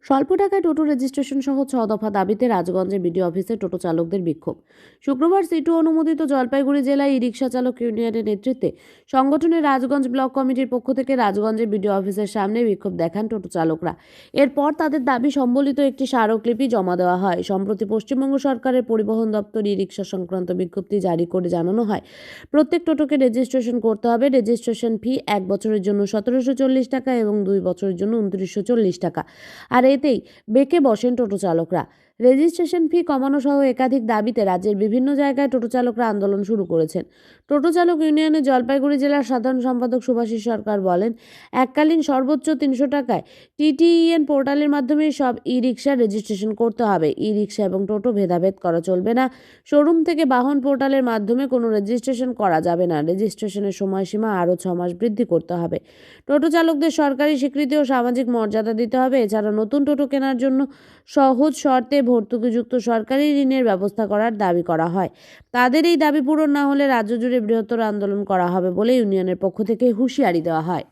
স্বল্প টাকায় টোটো রেজিস্ট্রেশন সহ 6 দফা দাবিতে রাজগঞ্জে বিডিও অফিসে টোটো চালকদের বিক্ষোভ। শুক্রবার সিটু অনুমোদিত জলপাইগুড়ি জেলায় ই রিক্সা চালক ইউনিয়নের নেতৃত্বে সংগঠনের রাজগঞ্জ ব্লক কমিটির পক্ষ থেকে রাজগঞ্জে বিডিও অফিসের সামনে বিক্ষোভ দেখান টোটো চালকরা। এরপর তাদের দাবি সম্বলিত একটি স্মারকলিপি জমা দেওয়া হয়। সম্প্রতি পশ্চিমবঙ্গ সরকারের পরিবহন দপ্তর ই রিক্সা সংক্রান্ত বিজ্ঞপ্তি জারি করে জানানো হয়, প্রত্যেক টোটোকে রেজিস্ট্রেশন করতে হবে। রেজিস্ট্রেশন ফি 1 বছরের জন্য 1740 টাকা এবং 2 বছরের জন্য 2940 টাকা। আর এতেই বেঁকে বসেন টোটো চালকরা। রেজিস্ট্রেশন ফি কমানো সহ একাধিক দাবিতে রাজ্যের বিভিন্ন জায়গায় টোটো চালকরা আন্দোলন শুরু করেছেন। টোটো চালক ইউনিয়নের জলপাইগুড়ি জেলার সাধারণ সম্পাদক সুভাষিস সরকার বলেন, এককালীন সর্বোচ্চ 300 টাকায় টিটিইএন পোর্টালের মাধ্যমে সব ই রিক্সার রেজিস্ট্রেশন করতে হবে। ই রিক্সা এবং টোটো ভেদাভেদ করা চলবে না। শোরুম থেকে বাহন পোর্টালের মাধ্যমে কোনো রেজিস্ট্রেশন করা যাবে না। রেজিস্ট্রেশনের সময়সীমা আরও 6 মাস বৃদ্ধি করতে হবে। টোটো চালকদের সরকারি স্বীকৃতি ও সামাজিক মর্যাদা দিতে হবে। এছাড়া নতুন টোটো কেনার জন্য সহজ শর্তে ভর্তুকিযুক্ত সরকারি ঋণের ব্যবস্থা করার দাবি করা হয়। তাদের এই দাবি পূরণ না হলে রাজ্য জুড়ে বৃহত্তর আন্দোলন করা হবে বলে ইউনিয়নের পক্ষ থেকে হুঁশিয়ারি দেওয়া হয়।